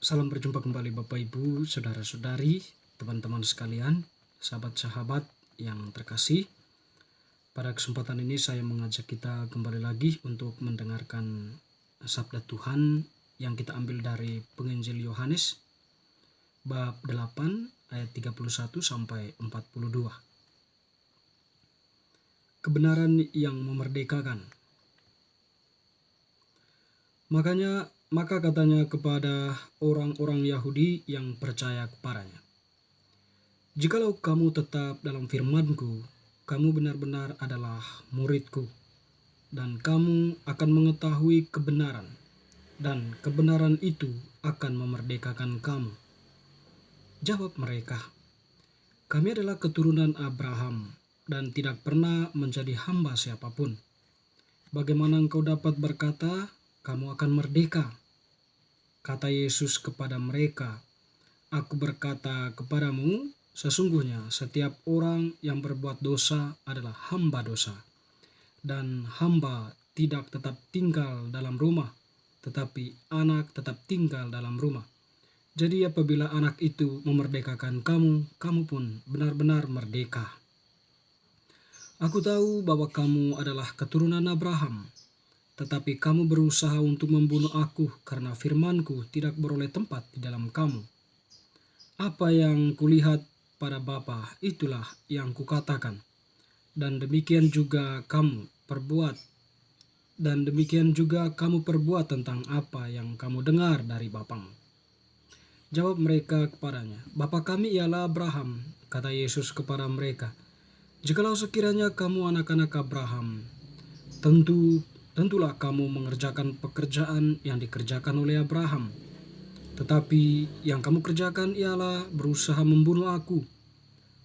Salam berjumpa kembali Bapak Ibu, Saudara-saudari, teman-teman sekalian, sahabat-sahabat yang terkasih. Pada kesempatan ini saya mengajak kita kembali lagi untuk mendengarkan sabda Tuhan yang kita ambil dari Penginjil Yohanes bab 8 ayat 31 sampai 42. Kebenaran yang memerdekakan. Maka katanya kepada orang-orang Yahudi yang percaya kepadanya, "Jikalau kamu tetap dalam firman-Ku, kamu benar-benar adalah murid-Ku, dan kamu akan mengetahui kebenaran, dan kebenaran itu akan memerdekakan kamu." Jawab mereka, "Kami adalah keturunan Abraham dan tidak pernah menjadi hamba siapapun. Bagaimana engkau dapat berkata, kamu akan merdeka?" Kata Yesus kepada mereka, "Aku berkata kepadamu, sesungguhnya setiap orang yang berbuat dosa adalah hamba dosa. Dan hamba tidak tetap tinggal dalam rumah, tetapi anak tetap tinggal dalam rumah. Jadi apabila anak itu memerdekakan kamu, kamu pun benar-benar merdeka. Aku tahu bahwa kamu adalah keturunan Abraham, tetapi kamu berusaha untuk membunuh aku karena firman-Ku tidak beroleh tempat di dalam kamu. Apa yang kulihat pada Bapa, itulah yang kukatakan. Dan demikian juga kamu perbuat tentang apa yang kamu dengar dari bapamu." Jawab mereka kepadanya, "Bapa kami ialah Abraham." Kata Yesus kepada mereka, "Jikalau sekiranya kamu anak-anak Abraham, tentulah kamu mengerjakan pekerjaan yang dikerjakan oleh Abraham. Tetapi yang kamu kerjakan ialah berusaha membunuh aku.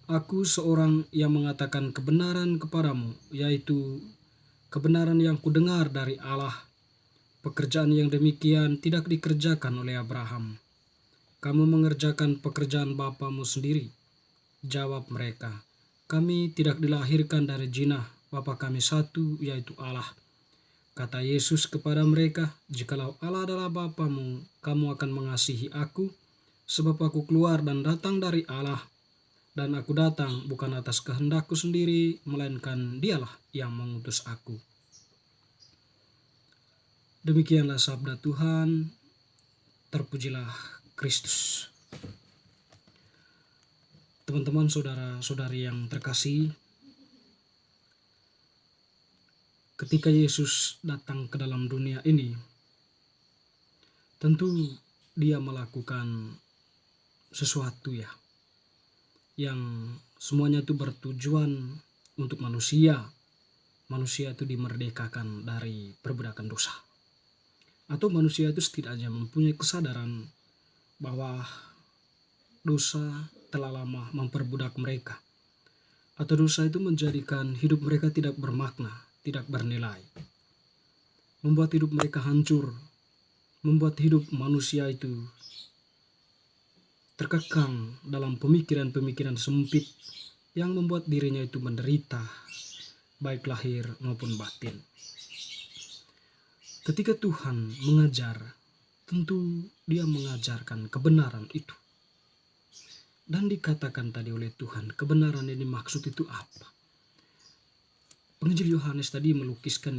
Aku seorang yang mengatakan kebenaran kepadamu, yaitu kebenaran yang kudengar dari Allah. Pekerjaan yang demikian tidak dikerjakan oleh Abraham. Kamu mengerjakan pekerjaan bapamu sendiri." Jawab mereka, "Kami tidak dilahirkan dari jinah, Bapa kami satu, yaitu Allah." Kata Yesus kepada mereka, "Jikalau Allah adalah Bapamu, kamu akan mengasihi aku, sebab aku keluar dan datang dari Allah. Dan aku datang bukan atas kehendakku sendiri, melainkan Dialah yang mengutus aku." Demikianlah sabda Tuhan, terpujilah Kristus. Teman-teman, saudara-saudari yang terkasih, ketika Yesus datang ke dalam dunia ini, tentu dia melakukan sesuatu yang semuanya itu bertujuan untuk manusia itu dimerdekakan dari perbudakan dosa. Atau manusia itu setidaknya mempunyai kesadaran bahwa dosa telah lama memperbudak mereka. Atau dosa itu menjadikan hidup mereka tidak bermakna, tidak bernilai. Membuat hidup mereka hancur, membuat hidup manusia itu terkekang dalam pemikiran-pemikiran sempit yang membuat dirinya itu menderita, baik lahir maupun batin. Ketika Tuhan mengajar, tentu Dia mengajarkan kebenaran itu. Dan dikatakan tadi oleh Tuhan, kebenaran yang dimaksud itu apa? Penginjil Yohanes tadi melukiskan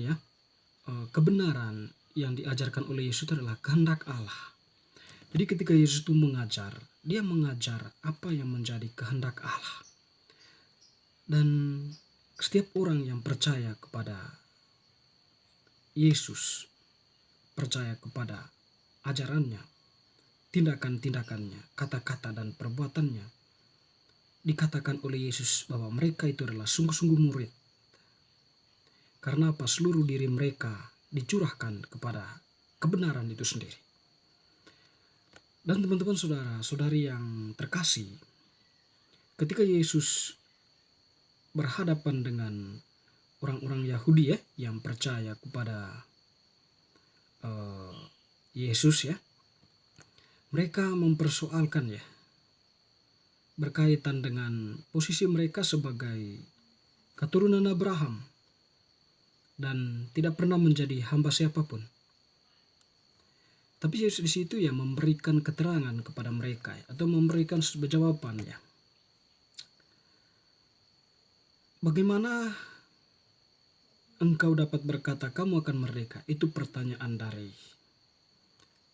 kebenaran yang diajarkan oleh Yesus adalah kehendak Allah. Jadi ketika Yesus itu mengajar, dia mengajar apa yang menjadi kehendak Allah. Dan setiap orang yang percaya kepada Yesus, percaya kepada ajarannya, tindakan-tindakannya, kata-kata dan perbuatannya, dikatakan oleh Yesus bahwa mereka itu adalah sungguh-sungguh murid. Karena apa? Seluruh diri mereka dicurahkan kepada kebenaran itu sendiri. Dan teman-teman, saudara-saudari yang terkasih, ketika Yesus berhadapan dengan orang-orang Yahudi yang percaya kepada Yesus mereka mempersoalkan berkaitan dengan posisi mereka sebagai keturunan Abraham dan tidak pernah menjadi hamba siapapun. Tapi Yesus di situ ya memberikan keterangan kepada mereka ya, atau memberikan sebuah jawaban ya. Bagaimana engkau dapat berkata kamu akan merdeka? Itu pertanyaan dari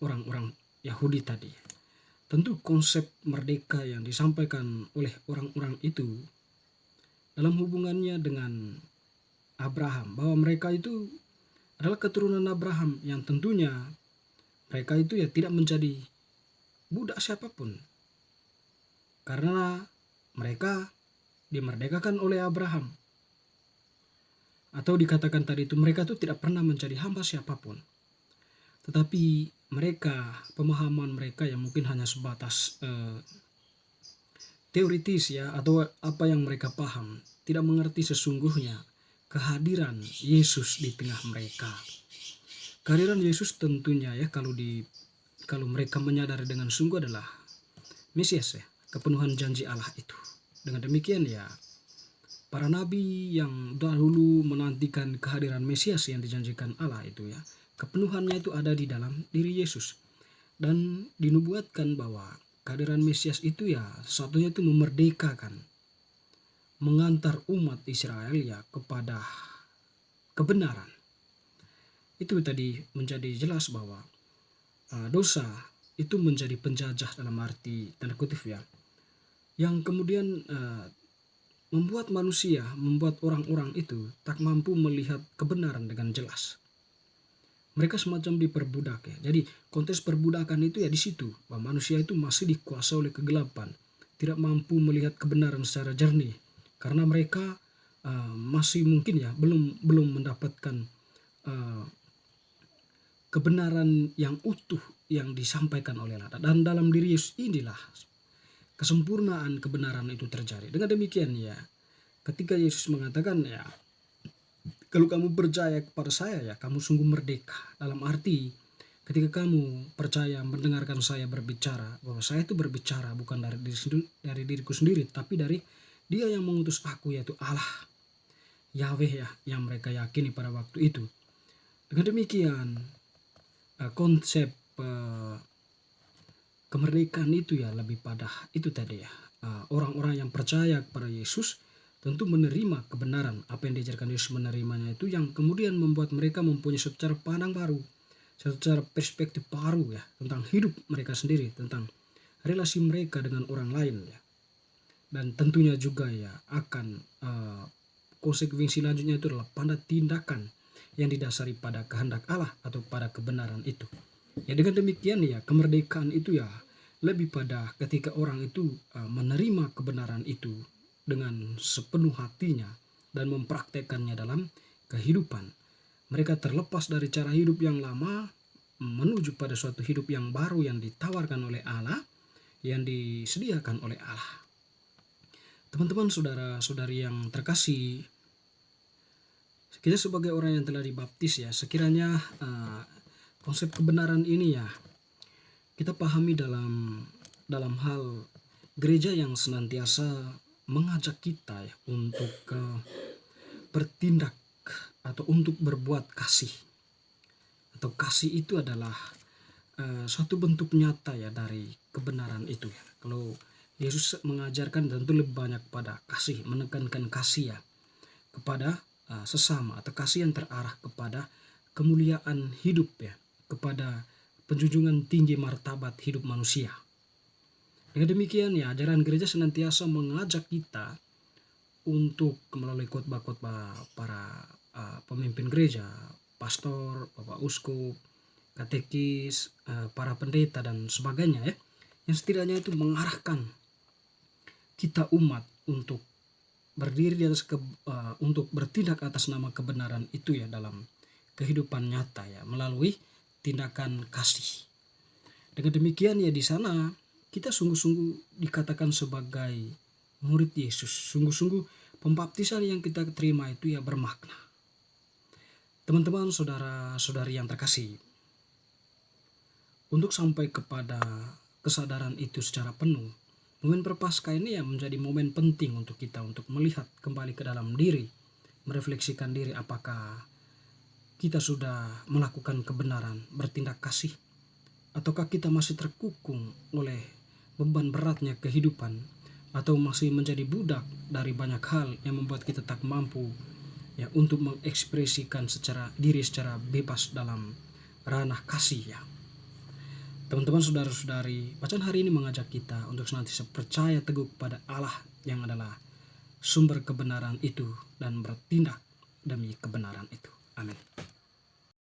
orang-orang Yahudi tadi. Tentu konsep merdeka yang disampaikan oleh orang-orang itu dalam hubungannya dengan Abraham, bahwa mereka itu adalah keturunan Abraham yang tentunya mereka itu ya tidak menjadi budak siapapun, karena mereka dimerdekakan oleh Abraham. Atau dikatakan tadi itu mereka itu tidak pernah menjadi hamba siapapun. Tetapi mereka, pemahaman mereka yang mungkin hanya sebatas teoritis ya, atau apa yang mereka paham, tidak mengerti sesungguhnya kehadiran Yesus di tengah mereka. Kehadiran Yesus tentunya ya, kalau mereka menyadari dengan sungguh adalah Mesias ya, kepenuhan janji Allah itu. Dengan demikian ya, para nabi yang dahulu menantikan kehadiran Mesias yang dijanjikan Allah itu ya, kepenuhannya itu ada di dalam diri Yesus. Dan dinubuatkan bahwa kehadiran Mesias itu ya satunya itu memerdekakan, mengantar umat Israel ya kepada kebenaran. Itu tadi menjadi jelas bahwa dosa itu menjadi penjajah dalam arti tanda kutip ya, yang kemudian membuat orang-orang itu tak mampu melihat kebenaran dengan jelas. Mereka semacam diperbudak ya. Jadi konteks perbudakan itu ya di situ, bahwa manusia itu masih dikuasai oleh kegelapan, tidak mampu melihat kebenaran secara jernih, karena mereka masih mungkin ya belum mendapatkan kebenaran yang utuh yang disampaikan oleh Allah. Dan dalam diri Yesus inilah kesempurnaan kebenaran itu terjadi. Dengan demikian ya, ketika Yesus mengatakan ya, kalau kamu percaya kepada saya ya, kamu sungguh merdeka. Dalam arti ketika kamu percaya mendengarkan saya berbicara, bahwa saya itu berbicara bukan dari diriku sendiri, tapi dari Dia yang mengutus aku, yaitu Allah, Yahweh ya, yang mereka yakini pada waktu itu. Dengan demikian konsep kemerdekaan itu ya lebih pada itu tadi ya, orang-orang yang percaya kepada Yesus tentu menerima kebenaran apa yang diajarkan Yesus, menerimanya itu yang kemudian membuat mereka mempunyai secara pandang baru, secara perspektif baru ya, tentang hidup mereka sendiri, tentang relasi mereka dengan orang lain ya. Dan tentunya juga ya akan konsekuensi selanjutnya itu adalah pada tindakan yang didasari pada kehendak Allah atau pada kebenaran itu. Ya dengan demikian ya, kemerdekaan itu ya lebih pada ketika orang itu menerima kebenaran itu dengan sepenuh hatinya dan mempraktekannya dalam kehidupan. Mereka terlepas dari cara hidup yang lama menuju pada suatu hidup yang baru yang ditawarkan oleh Allah, yang disediakan oleh Allah. Teman-teman, saudara-saudari yang terkasih, kita sebagai orang yang telah dibaptis ya, sekiranya konsep kebenaran ini ya kita pahami dalam hal gereja yang senantiasa mengajak kita ya untuk bertindak atau untuk berbuat kasih. Atau kasih itu adalah suatu bentuk nyata ya dari kebenaran itu ya. Kalau Yesus mengajarkan tentu lebih banyak pada kasih, menekankan kasih ya kepada sesama, atau kasih yang terarah kepada kemuliaan hidup ya, kepada penjunjungan tinggi martabat hidup manusia. Dengan demikian ya, ajaran gereja senantiasa mengajak kita untuk melalui khotbah-khotbah para pemimpin gereja, pastor, bapak uskup, katekis, para pendeta dan sebagainya ya, yang setidaknya itu mengarahkan kita umat untuk berdiri di atas untuk bertindak atas nama kebenaran itu ya dalam kehidupan nyata ya, melalui tindakan kasih. Dengan demikian ya, di sana kita sungguh-sungguh dikatakan sebagai murid Yesus. Sungguh-sungguh pembaptisan yang kita terima itu ya bermakna. Teman-teman, saudara-saudari yang terkasih, untuk sampai kepada kesadaran itu secara penuh, momen Prapaskah ini ya menjadi momen penting untuk kita untuk melihat kembali ke dalam diri, merefleksikan diri, apakah kita sudah melakukan kebenaran, bertindak kasih Ataukah kita masih terkukung oleh beban beratnya kehidupan, atau masih menjadi budak dari banyak hal yang membuat kita tak mampu ya untuk mengekspresikan secara bebas dalam ranah kasih ya. Teman-teman, saudara-saudari, bacaan hari ini mengajak kita untuk senantiasa percaya teguh kepada Allah yang adalah sumber kebenaran itu dan bertindak demi kebenaran itu. Amin.